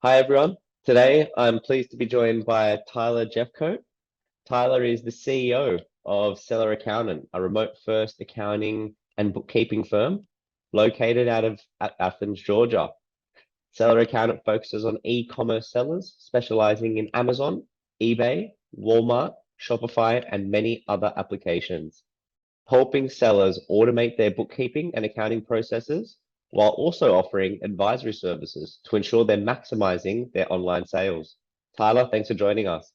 Hi everyone. Today I'm pleased to be joined by Tyler Jefcoat. Tyler is the CEO of Seller Accountant, a remote-first accounting and bookkeeping firm located out of Athens, Georgia. Seller Accountant focuses on e-commerce sellers, specializing in Amazon, eBay, Walmart, Shopify, and many other applications, helping sellers automate their bookkeeping and accounting processes while also offering advisory services to ensure they're maximizing their online sales. Tyler, thanks for joining us.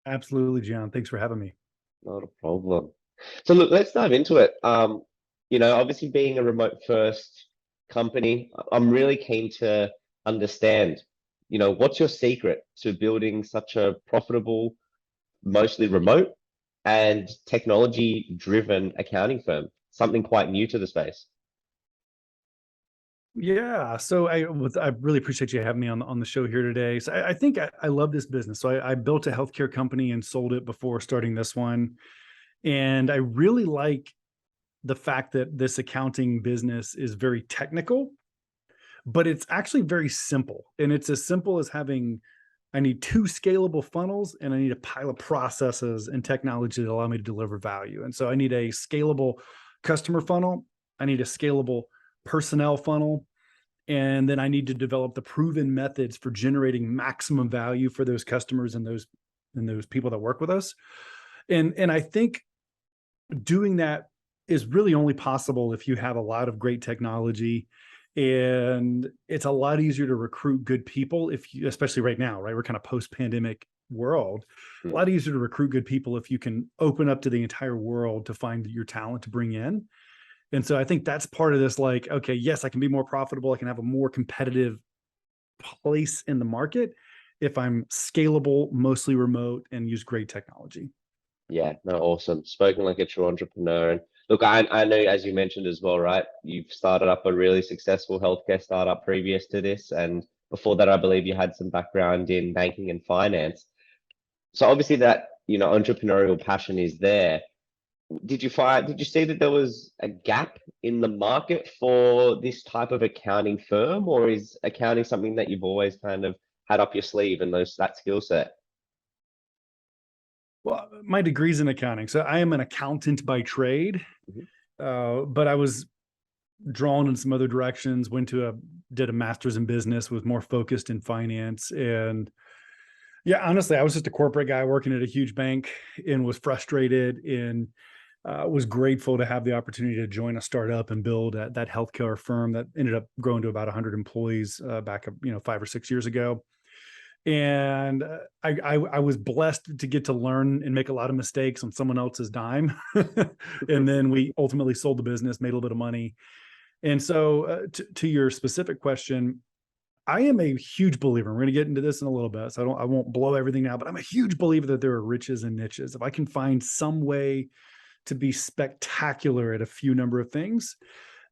Absolutely, John. Thanks for having me. Not a problem. So look, let's dive into it. Obviously being a remote first company, I'm really keen to understand, what's your secret to building such a profitable, mostly remote and technology driven accounting firm, something quite new to the space. Yeah, so I really appreciate you having me on the show here today. So I think I love this business. So I built a healthcare company and sold it before starting this one, and I really like the fact that this accounting business is very technical, but it's actually very simple. And it's as simple as having I need two scalable funnels and I need a pile of processes and technology that allow me to deliver value. And so I need a scalable customer funnel. I need a scalable personnel funnel. And then I need to develop the proven methods for generating maximum value for those customers and those people that work with us. And I think doing that is really only possible if you have a lot of great technology, and it's a lot easier to recruit good people if you, especially right now, right? We're kind of post-pandemic world. A Mm. lot easier to recruit good people if you can open up to the entire world to find your talent to bring in. And so I think that's part of this, like, okay, yes, I can be more profitable. I can have a more competitive place in the market if I'm scalable, mostly remote, and use great technology. Yeah, no, awesome. Spoken like a true entrepreneur. And look, I know, as you mentioned as well, right? You've started up a really successful healthcare startup previous to this. And before that, I believe you had some background in banking and finance. So obviously that, entrepreneurial passion is there. Did you see that there was a gap in the market for this type of accounting firm, or is accounting something that you've always kind of had up your sleeve and that skill set? Well, my degree's in accounting, so I am an accountant by trade, Mhm. but I was drawn in some other directions. Did a master's in business, was more focused in finance, and yeah, honestly, I was just a corporate guy working at a huge bank and was frustrated and was grateful to have the opportunity to join a startup and build that healthcare firm that ended up growing to about 100 employees back, 5 or 6 years ago. And I was blessed to get to learn and make a lot of mistakes on someone else's dime. And then we ultimately sold the business, made a little bit of money. And so, to your specific question, I am a huge believer. We're going to get into this in a little bit, so I won't blow everything now. But I'm a huge believer that there are riches and niches. If I can find some way to be spectacular at a few number of things,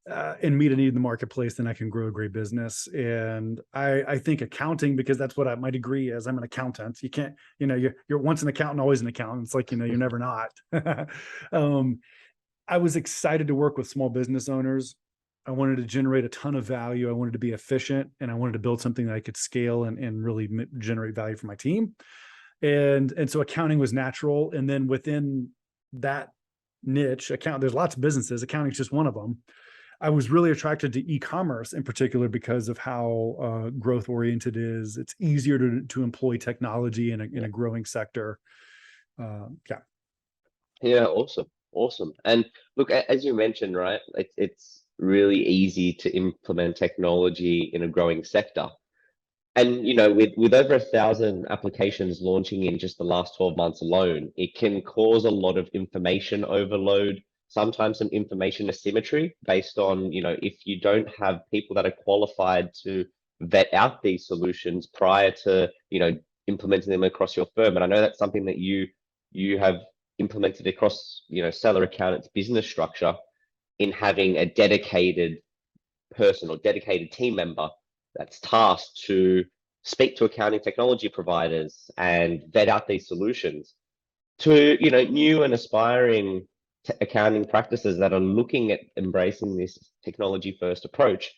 and meet a need in the marketplace, then I can grow a great business. And I think accounting, because that's what my degree is. I'm an accountant. You can't, you're once an accountant, always an accountant. It's like, you're never not. um, I was excited to work with small business owners. I wanted to generate a ton of value. I wanted to be efficient, and I wanted to build something that I could scale and really generate value for my team. And so accounting was natural. And then within that niche, there's lots of businesses. Accounting is just one of them. I was really attracted to e-commerce in particular because of how growth oriented it is. It's easier to employ technology in a growing sector. Yeah. Yeah, awesome, awesome. And look, as you mentioned, right, it's really easy to implement technology in a growing sector. And with over 1,000 applications launching in just the last 12 months alone, it can cause a lot of information overload, sometimes some information asymmetry based on, if you don't have people that are qualified to vet out these solutions prior to, implementing them across your firm. And I know that's something that you have implemented across, Seller Accountant's business structure in having a dedicated person or dedicated team member that's tasked to speak to accounting technology providers and vet out these solutions to new and aspiring accounting practices that are looking at embracing this technology first approach.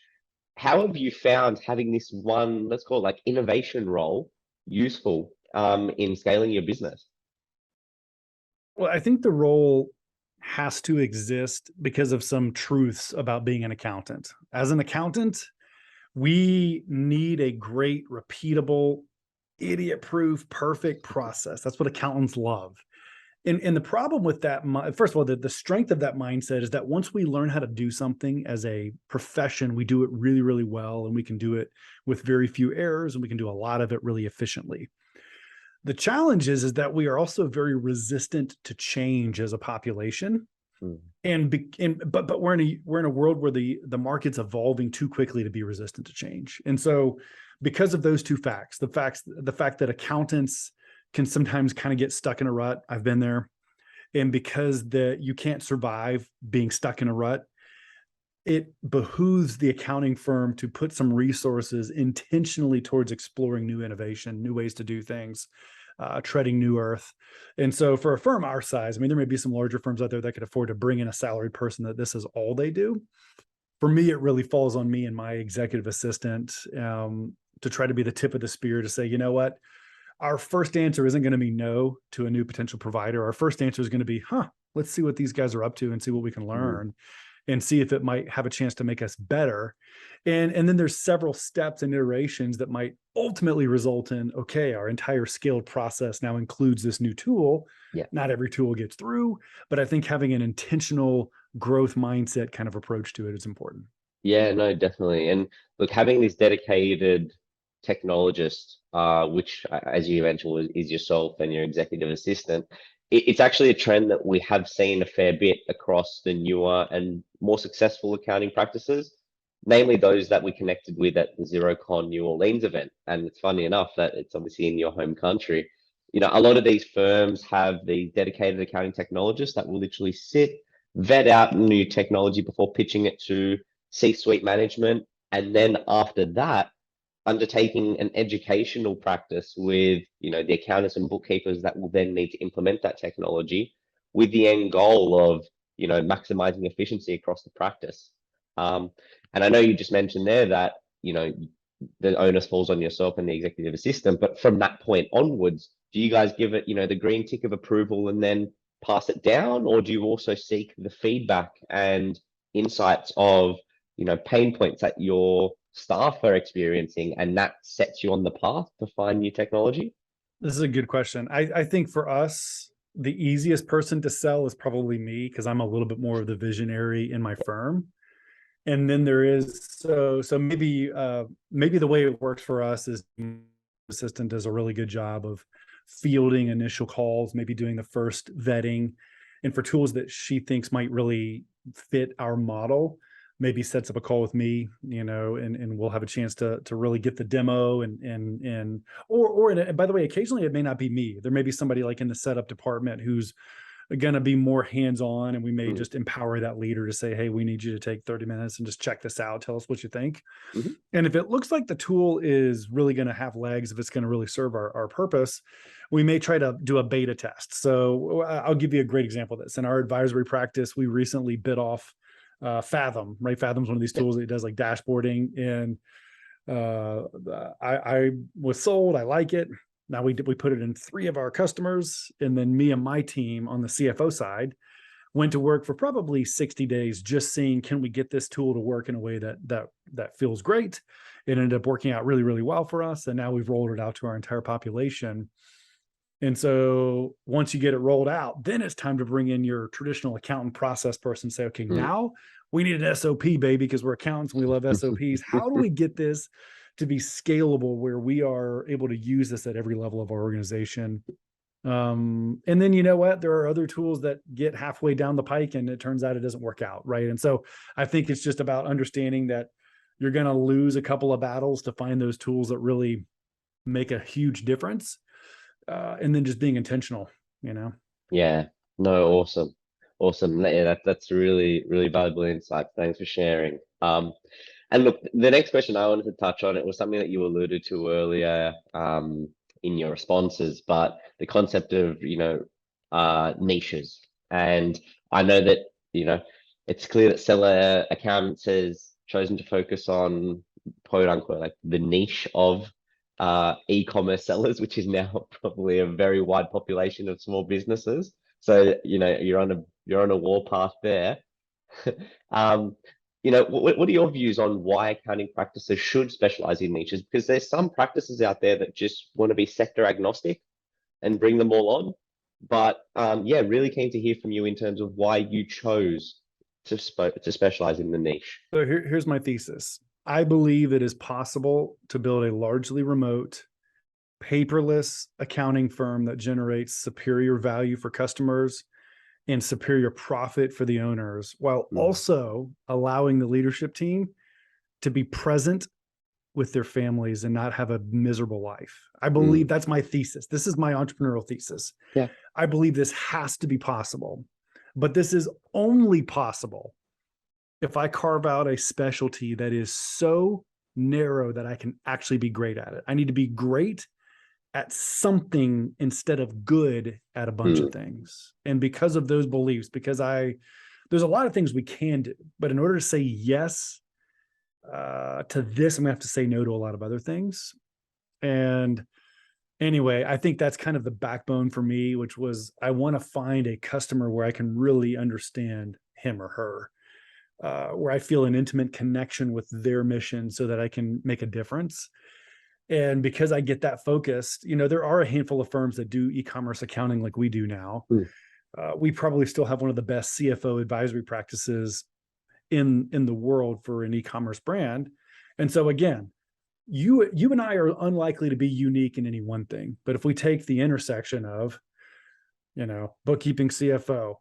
how have you found having this one, let's call it like innovation role, useful in scaling your business? Well, I think the role has to exist because of some truths about being an accountant. As an accountant, we need a great, repeatable, idiot-proof, perfect process. That's what accountants love. And the problem with that, first of all, the strength of that mindset is that once we learn how to do something as a profession, we do it really, really well, and we can do it with very few errors, and we can do a lot of it really efficiently. The challenge is that we are also very resistant to change as a population. Mm. But we're in a world where the market's evolving too quickly to be resistant to change. And so because of those two facts, the fact that accountants can sometimes kind of get stuck in a rut. I've been there. And because you can't survive being stuck in a rut, it behooves the accounting firm to put some resources intentionally towards exploring new innovation, new ways to do things, treading new earth. And so for a firm our size, I mean, there may be some larger firms out there that could afford to bring in a salaried person that this is all they do. For me, it really falls on me and my executive assistant to try to be the tip of the spear to say, you know what? Our first answer isn't going to be no to a new potential provider. Our first answer is going to be, let's see what these guys are up to and see what we can learn and see if it might have a chance to make us better. And then there's several steps and iterations that might ultimately result in, okay, our entire scaled process now includes this new tool. Yeah. Not every tool gets through, but I think having an intentional growth mindset kind of approach to it is important. Yeah, no, definitely. And look, having this dedicated technologist, which, as you mentioned, is yourself and your executive assistant, it's actually a trend that we have seen a fair bit across the newer and more successful accounting practices, namely those that we connected with at the ZeroCon New Orleans event. And it's funny enough that it's obviously in your home country. You know, a lot of these firms have the dedicated accounting technologists that will literally sit, vet out new technology before pitching it to C-suite management, and then after that, undertaking an educational practice with, you know, the accountants and bookkeepers that will then need to implement that technology with the end goal of, you know, maximizing efficiency across the practice. Um, and I know you just mentioned there that, you know, the onus falls on yourself and the executive assistant, but from that point onwards, do you guys give it, you know, the green tick of approval and then pass it down, or do you also seek the feedback and insights of, you know, pain points that your staff are experiencing, and that sets you on the path to find new technology? This is a good question. I think for us, the easiest person to sell is probably me because I'm a little bit more of the visionary in my firm. And then there is so maybe the way it works for us is the assistant does a really good job of fielding initial calls, maybe doing the first vetting, and for tools that she thinks might really fit our model, maybe sets up a call with me, and we'll have a chance to really get the demo and by the way, occasionally it may not be me. There may be somebody like in the setup department who's going to be more hands-on, and we may just empower that leader to say, hey, we need you to take 30 minutes and just check this out, tell us what you think. Mhm. And if it looks like the tool is really going to have legs, if it's going to really serve our purpose, we may try to do a beta test. So I'll give you a great example of this. In our advisory practice, we recently bid off Fathom, right? Fathom's one of these Yep. tools that does like dashboarding, and I was sold. I like it. Now we put it in 3 of our customers, and then me and my team on the CFO side went to work for probably 60 days just seeing, can we get this tool to work in a way that feels great. It ended up working out really, really well for us, and now we've rolled it out to our entire population. And so once you get it rolled out, then it's time to bring in your traditional accountant process person and say, okay, Mm. now we need an SOP, baby, because we're accountants and we love SOPs. How do we get this to be scalable where we are able to use this at every level of our organization? And then, you know what, there are other tools that get halfway down the pike and it turns out it doesn't work out, right? And so I think it's just about understanding that you're going to lose a couple of battles to find those tools that really make a huge difference. And then just being intentional. Yeah, no, awesome. Awesome. Yeah, that's really, really valuable insight. Thanks for sharing. And look, the next question I wanted to touch on, it was something that you alluded to earlier, in your responses, but the concept of, you know, niches. And I know that, you know, it's clear that seller accountants chosen to focus on quote unquote like the niche of e-commerce sellers, which is now probably a very wide population of small businesses. So, you're on a warpath there. Um, what are your views on why accounting practices should specialize in niches? Because there's some practices out there that just want to be sector agnostic and bring them all on. But yeah, really keen to hear from you in terms of why you chose to specialize in the niche. So here's my thesis. I believe it is possible to build a largely remote, paperless accounting firm that generates superior value for customers and superior profit for the owners, while also allowing the leadership team to be present with their families and not have a miserable life. I believe that's my thesis. This is my entrepreneurial thesis. Yeah. I believe this has to be possible, but this is only possible if I carve out a specialty that is so narrow that I can actually be great at it. I need to be great at something instead of good at a bunch of things. And because of those beliefs, there's a lot of things we can do, but in order to say yes to this, I'm gonna have to say no to a lot of other things. And anyway, I think that's kind of the backbone for me, which was I want to find a customer where I can really understand him or her, where I feel an intimate connection with their mission so that I can make a difference. And because I get that focused, there are a handful of firms that do e-commerce accounting like we do now. We probably still have one of the best CFO advisory practices in the world for an e-commerce brand. And so again, you and I are unlikely to be unique in any one thing. But if we take the intersection of, bookkeeping CFO,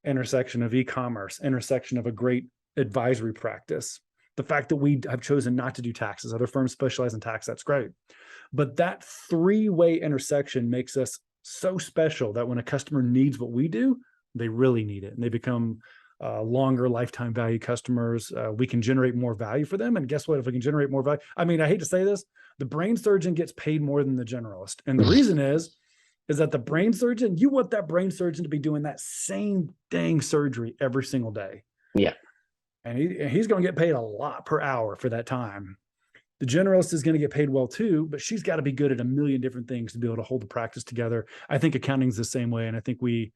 intersection of e-commerce, intersection of a great advisory practice, the fact that we have chosen not to do taxes, other firms specialize in tax, that's great. But that three-way intersection makes us so special that when a customer needs what we do, they really need it. And they become longer lifetime value customers. We can generate more value for them. And guess what? If we can generate more value, I hate to say this, the brain surgeon gets paid more than the generalist. And the reason is that the brain surgeon, you want that brain surgeon to be doing that same dang surgery every single day. Yeah. And he's going to get paid a lot per hour for that time. The generalist is going to get paid well too, but she's got to be good at a million different things to be able to hold the practice together. I think accounting's the same way. And I think we're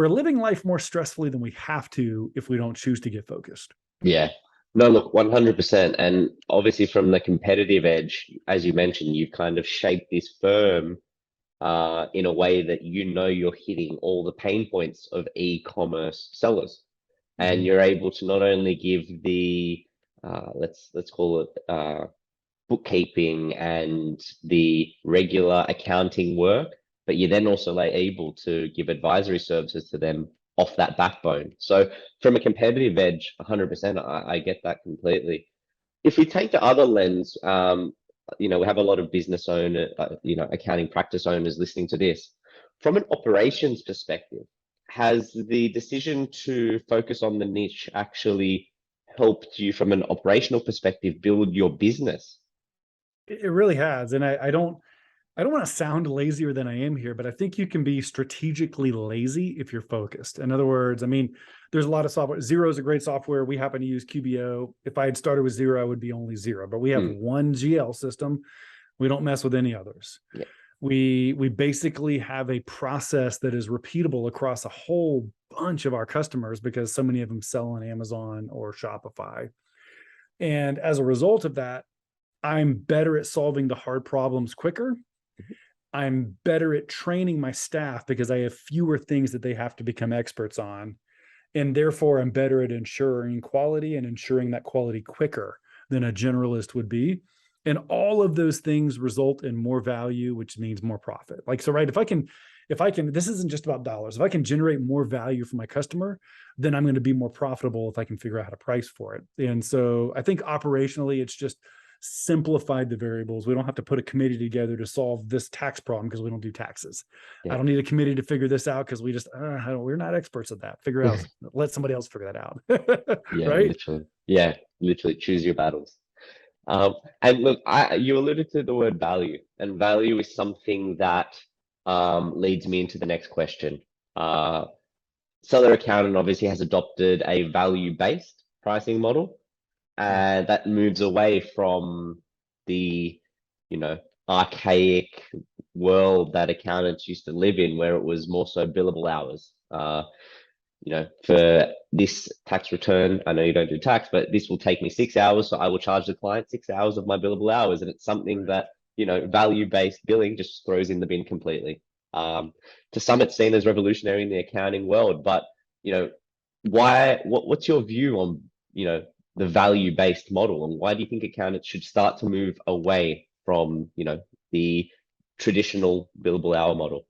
living life more stressfully than we have to if we don't choose to get focused. Yeah. No, look, 100%. And obviously from the competitive edge, as you mentioned, you've kind of shaped this firm in a way that you're hitting all the pain points of e-commerce sellers. And you're able to not only give the let's call it bookkeeping and the regular accounting work, but you're then also able to give advisory services to them off that backbone. So from a competitive edge, 100%, I get that completely. If we take the other lens, we have a lot of business owner, accounting practice owners listening to this. From an operations perspective, has the decision to focus on the niche actually helped you from an operational perspective build your business? It really has. And I don't want to sound lazier than I am here, but I think you can be strategically lazy if you're focused. In other words, there's a lot of software. Xero is a great software. We happen to use QBO. If I had started with Xero, I would be only Xero, but we have one GL system. We don't mess with any others. Yeah. We basically have a process that is repeatable across a whole bunch of our customers because so many of them sell on Amazon or Shopify. And as a result of that, I'm better at solving the hard problems quicker. I'm better at training my staff because I have fewer things that they have to become experts on. And therefore, I'm better at ensuring quality and ensuring that quality quicker than a generalist would be. And all of those things result in more value, which means more profit. Right, if I can, this isn't just about dollars. If I can generate more value for my customer, then I'm going to be more profitable if I can figure out how to price for it. And so I think operationally, it's just simplified the variables. We don't have to put a committee together to solve this tax problem because we don't do taxes. Yeah. I don't need a committee to figure this out because we're not experts at that. Figure out, let somebody else figure that out. Yeah, right? literally. Yeah, literally choose your battles. And look, you alluded to the word value, and value is something that leads me into the next question. Seller Accountant obviously has adopted a value-based pricing model. and that moves away from the, you know, archaic world that accountants used to live in, where it was more so billable hours. For this tax return, I know you don't do tax, but this will take me 6 hours, so I will charge the client 6 hours of my billable hours, and it's something that, value-based billing just throws in the bin completely. To some, it's seen as revolutionary in the accounting world, but what's your view on the value-based model, and why do you think accountants should start to move away from the traditional billable hour model?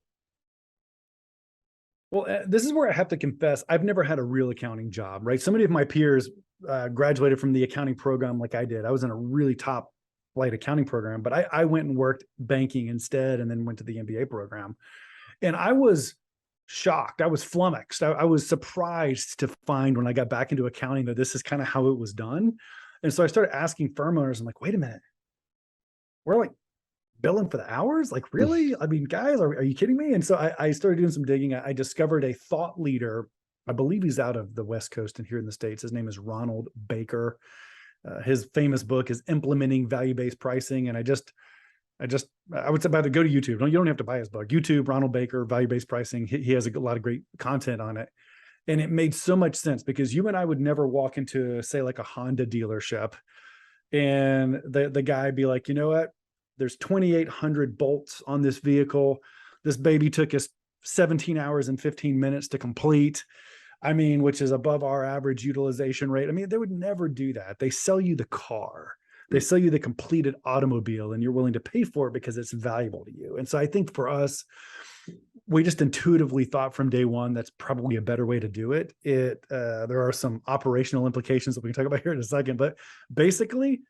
Well, this is where I have to confess, I've never had a real accounting job, right? So many of my peers graduated from the accounting program like I did. I was in a really top flight accounting program, but I went and worked banking instead, and then went to the MBA program. And I was shocked. I was flummoxed. I was surprised to find when I got back into accounting that this is kind of how it was done. And so I started asking firm owners, I'm like, wait a minute, we're like billing for the hours? Like, really? I mean, guys, are you kidding me? And so I started doing some digging. I discovered a thought leader. I believe he's out of the West Coast and here in the States. His name is Ronald Baker. His famous book is Implementing Value-Based Pricing. And I was about to go to YouTube. You don't have to buy his book. YouTube, Ronald Baker, Value-Based Pricing. He has a lot of great content on it. And it made so much sense, because you and I would never walk into, say, like a Honda dealership, and the guy be like, you know what? There's 2,800 bolts on this vehicle. This baby took us 17 hours and 15 minutes to complete. I mean, which is above our average utilization rate. I mean, they would never do that. They sell you the car. They sell you the completed automobile, and you're willing to pay for it because it's valuable to you. And so I think for us, we just intuitively thought from day one, that's probably a better way to do it. There are some operational implications that we can talk about here in a second, but basically,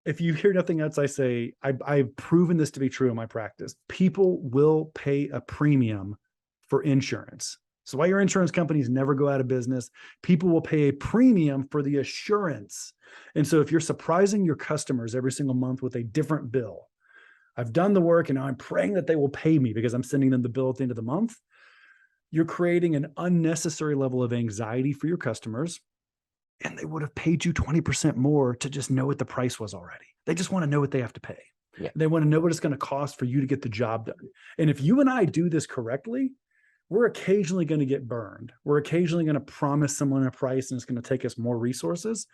if you hear nothing else I say, I've proven this to be true in my practice. People will pay a premium for insurance. So why your insurance companies never go out of business, people will pay a premium for the assurance. And so if you're surprising your customers every single month with a different bill, I've done the work and now I'm praying that they will pay me because I'm sending them the bill at the end of the month, you're creating an unnecessary level of anxiety for your customers. And they would have paid you 20% more to just know what the price was already. They just want to know what they have to pay. Yeah. They want to know what it's going to cost for you to get the job done. And if you and I do this correctly, we're occasionally going to get burned. We're occasionally going to promise someone a price, and it's going to take us more resources.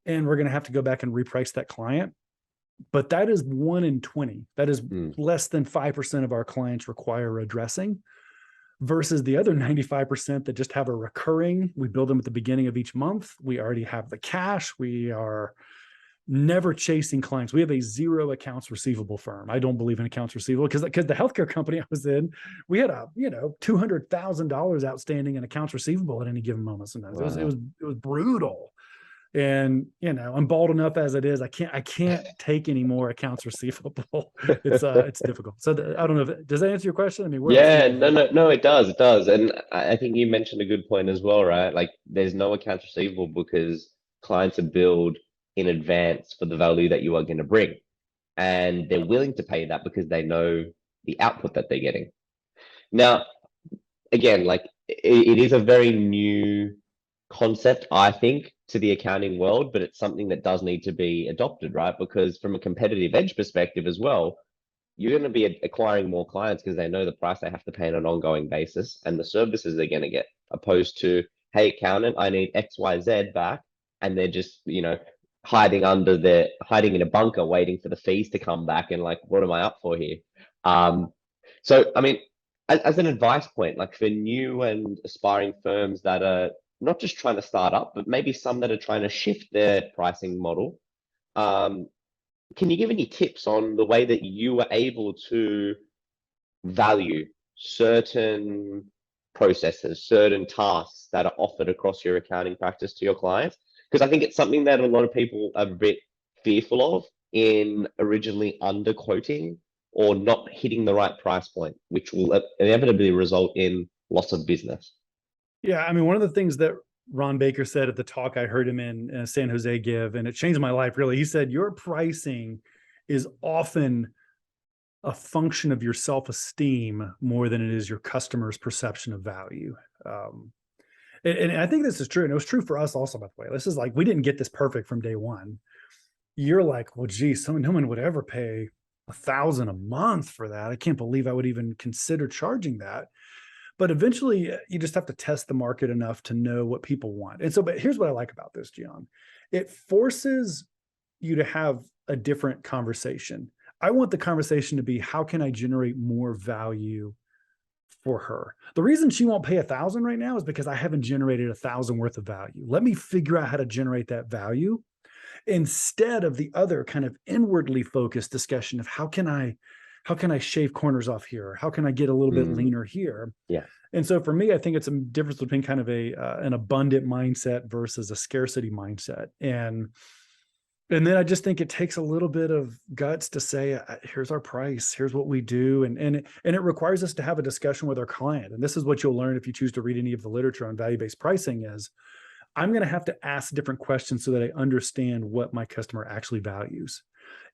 And we're going to have to go back and reprice that client. But that is 1 in 20. That is less than 5% of our clients require addressing, versus the other 95% that just have a recurring. We build them at the beginning of each month. We already have the cash. We are never chasing clients. We have a zero accounts receivable firm. I don't believe in accounts receivable because the healthcare company I was in, we had $200,000 outstanding in accounts receivable at any given moment. Sometimes it was brutal. And I'm bald enough as it is. I can't take any more accounts receivable. It's difficult. So I don't know. Does that answer your question? I mean, No, it does. And I think you mentioned a good point as well, right? Like, there's no accounts receivable because clients are billed in advance for the value that you are going to bring, and they're willing to pay that because they know the output that they're getting. Now, again, like, it is a very new concept, I think, to the accounting world, but it's something that does need to be adopted, right? Because from a competitive edge perspective as well, you're going to be acquiring more clients because they know the price they have to pay on an ongoing basis and the services they're going to get, opposed to, hey, accountant, I need XYZ back, and they're just, hiding in a bunker waiting for the fees to come back, and like, what am I up for here? So I mean, as an advice point, like for new and aspiring firms that are not just trying to start up, but maybe some that are trying to shift their pricing model, can you give any tips on the way that you were able to value certain processes, certain tasks that are offered across your accounting practice to your clients? Because I think it's something that a lot of people are a bit fearful of in originally underquoting or not hitting the right price point, which will inevitably result in loss of business. Yeah, I mean, one of the things that Ron Baker said at the talk I heard him in San Jose give, and it changed my life really. He said, your pricing is often a function of your self-esteem more than it is your customer's perception of value. And I think this is true. And it was true for us also, by the way. This is like, we didn't get this perfect from day one. You're like, well, geez, no one would ever pay 1,000 a month for that. I can't believe I would even consider charging that. But eventually you just have to test the market enough to know what people want. And so, but here's what I like about this, Gian. It forces you to have a different conversation. I want the conversation to be, how can I generate more value for her? The reason she won't pay 1,000 right now is because I haven't generated 1,000 worth of value. Let me figure out how to generate that value instead of the other kind of inwardly focused discussion of how can I shave corners off here? How can I get a little bit Mm, leaner here? yeah. And so for me, I think it's a difference between kind of an abundant mindset versus a scarcity mindset. And then I just think it takes a little bit of guts to say, here's our price, here's what we do. And it requires us to have a discussion with our client. And this is what you'll learn if you choose to read any of the literature on value-based pricing is, I'm going to have to ask different questions so that I understand what my customer actually values.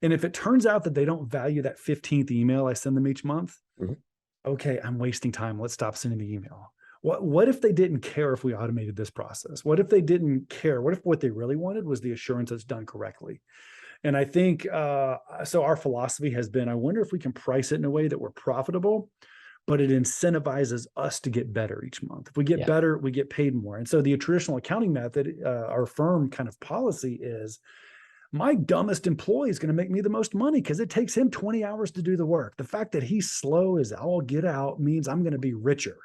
And if it turns out that they don't value that 15th email I send them each month, Mhm. okay, I'm wasting time. Let's stop sending the email. What if they didn't care if we automated this process? What if they didn't care? What if what they really wanted was the assurance it's done correctly? And I think so. Our philosophy has been: I wonder if we can price it in a way that we're profitable, but it incentivizes us to get better each month. If we get Yeah. better, we get paid more. And so the traditional accounting method, our firm kind of policy is, my dumbest employee is going to make me the most money because it takes him 20 hours to do the work. The fact that he's slow as all get out means I'm going to be richer.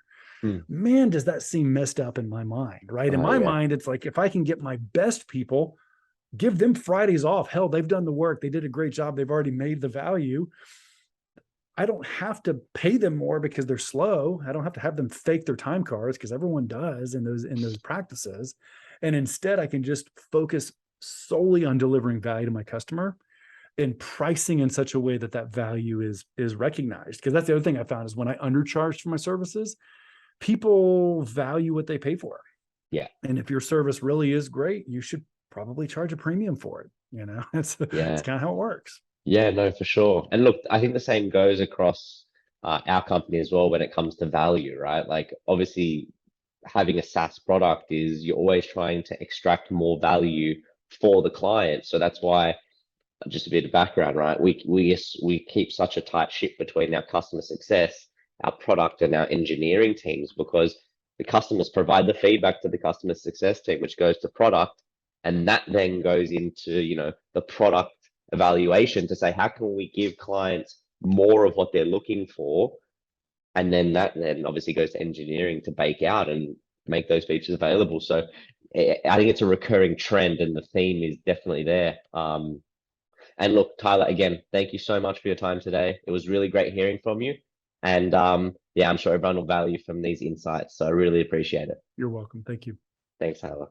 Mm. Man, does that seem messed up in my mind, right? In Oh, my yeah. mind, it's like, if I can get my best people, give them Fridays off. Hell, they've done the work. They did a great job. They've already made the value. I don't have to pay them more because they're slow. I don't have to have them fake their time cards because everyone does in those practices. And instead, I can just focus solely on delivering value to my customer and pricing in such a way that that value is recognized. Because that's the other thing I found is, when I undercharged for my services, people value what they pay for. Yeah. And if your service really is great, you should probably charge a premium for it. It's Yeah. kind of how it works. Yeah, no, for sure. And look, I think the same goes across our company as well when it comes to value, right? Like, obviously, having a SaaS product is, you're always trying to extract more value for the client. So that's why, just a bit of background, right? We keep such a tight ship between our customer success, our product, and our engineering teams, because the customers provide the feedback to the customer success team, which goes to product, and that then goes into, the product evaluation to say, how can we give clients more of what they're looking for, and then that then obviously goes to engineering to bake out and make those features available. So I think it's a recurring trend, and the theme is definitely there. And look, Tyler, again, thank you so much for your time today. It was really great hearing from you. And yeah, I'm sure everyone will value from these insights. So I really appreciate it. You're welcome. Thank you. Thanks, Tyler.